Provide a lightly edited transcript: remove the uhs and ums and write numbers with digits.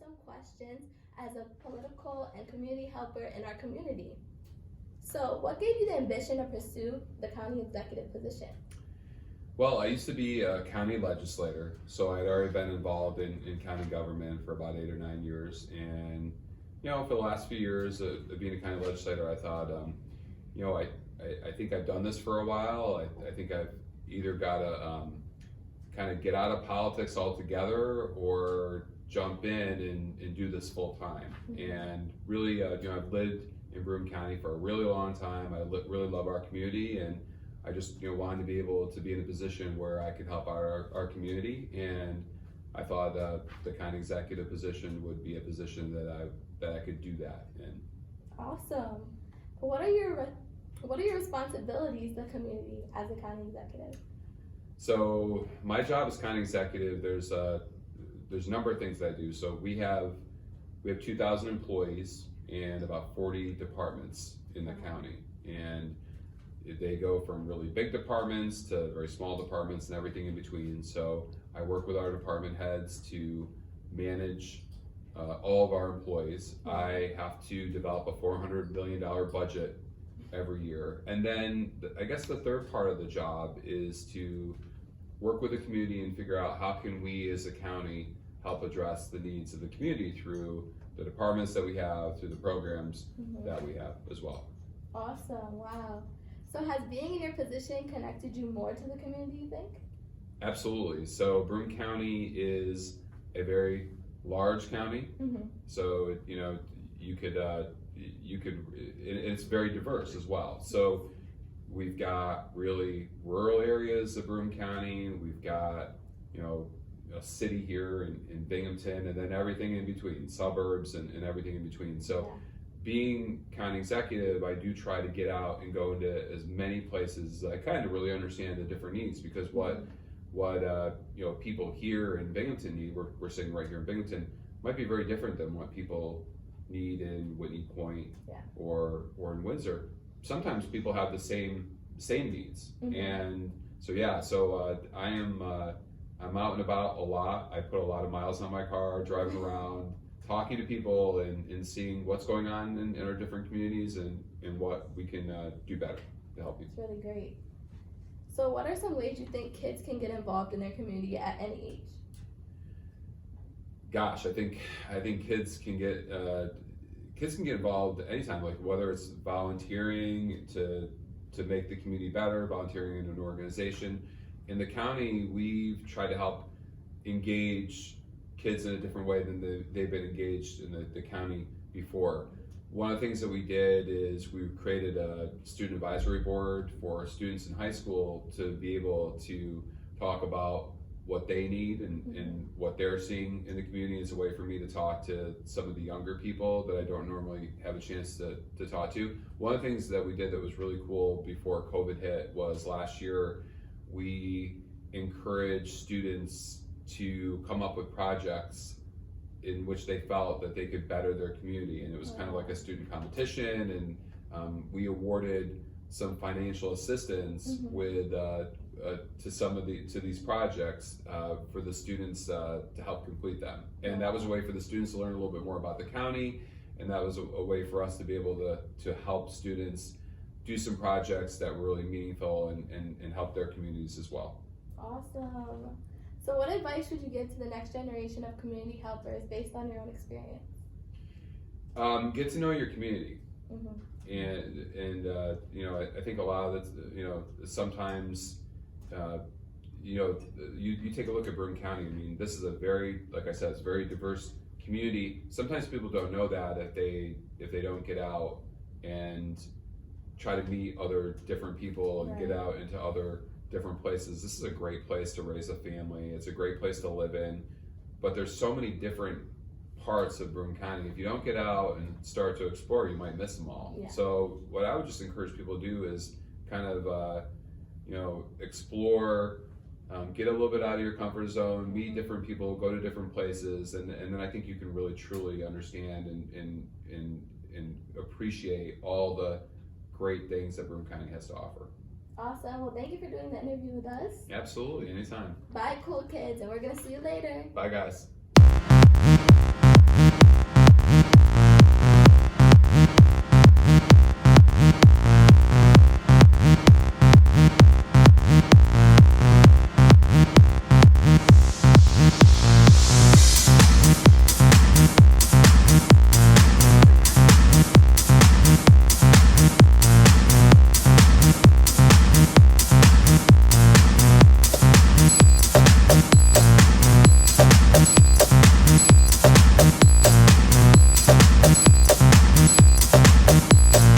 some questions as a political and community helper in our community. So, what gave you the ambition to pursue the county executive position? Well, I used to be a county legislator, so I'd already been involved in county government for about 8 or 9 years. And, for the last few years of being a county legislator, I thought, I think I've done this for a while. I think I've either got to kind of get out of politics altogether or jump in and do this full time. Mm-hmm. And really, I've lived in Broome County for a really long time. I really love our community, and I just wanted to be able to be in a position where I could help our community, and I thought the county executive position would be a position that I could do that in. Awesome. What are your responsibilities in the community as a county executive? So my job as county executive, there's a number of things that I do. So we have 2,000 employees and about 40 departments in the county, and they go from really big departments to very small departments and everything in between. So I work with our department heads to manage all of our employees. I have to develop a $400 million budget every year. And then I guess the third part of the job is to work with the community and figure out how can we as a county help address the needs of the community through the departments that we have, through the programs that we have as well. Awesome, wow. So has being in your position connected you more to the community, you think? Absolutely. So Broome County is a very large county. Mm-hmm. So, you could, it's very diverse as well. So we've got really rural areas of Broome County. We've got, a city here in Binghamton, and then everything in between, suburbs and everything in between. So being county executive, I do try to get out and go into as many places as I can to really understand the different needs, because what people here in Binghamton need, we're sitting right here in Binghamton, might be very different than what people need in Whitney Point or in Windsor. Sometimes people have the same needs, and so I'm out and about a lot. I put a lot of miles on my car, driving around, talking to people and seeing what's going on in our different communities and what we can do better to help people. It's really great. So what are some ways you think kids can get involved in their community at any age? Gosh, I think kids can get involved anytime, like whether it's volunteering to make the community better, volunteering in an organization. In the county, we've tried to help engage kids in a different way than they've been engaged in the county before. One of the things that we did is we created a student advisory board for students in high school to be able to talk about what they need and what they're seeing in the community. As a way for me to talk to some of the younger people that I don't normally have a chance to talk to. One of the things that we did that was really cool before COVID hit was last year we encouraged students to come up with projects in which they felt that they could better their community, and it was kind of like a student competition, and we awarded some financial assistance with to these projects for the students to help complete them. And that was a way for the students to learn a little bit more about the county, and that was a way for us to be able to help students do some projects that were really meaningful and help their communities as well. Awesome. So what advice would you give to the next generation of community helpers based on your own experience? Get to know your community. And I think a lot of it, sometimes you take a look at Broome County. I mean, this is a very, like I said, it's a very diverse community. Sometimes people don't know that if they don't get out and try to meet other different people and get out into other different places. This is a great place to raise a family. It's a great place to live in, but there's so many different parts of Broome County. If you don't get out and start to explore, you might miss them all. So what I would just encourage people to do is kind of explore, get a little bit out of your comfort zone, meet different people, go to different places, and then I think you can really truly understand and appreciate all the great things that Broome County has to offer. Awesome. Well, thank you for doing the interview with us. Absolutely, anytime. Bye, cool kids, and we're going to see you later. Bye, guys.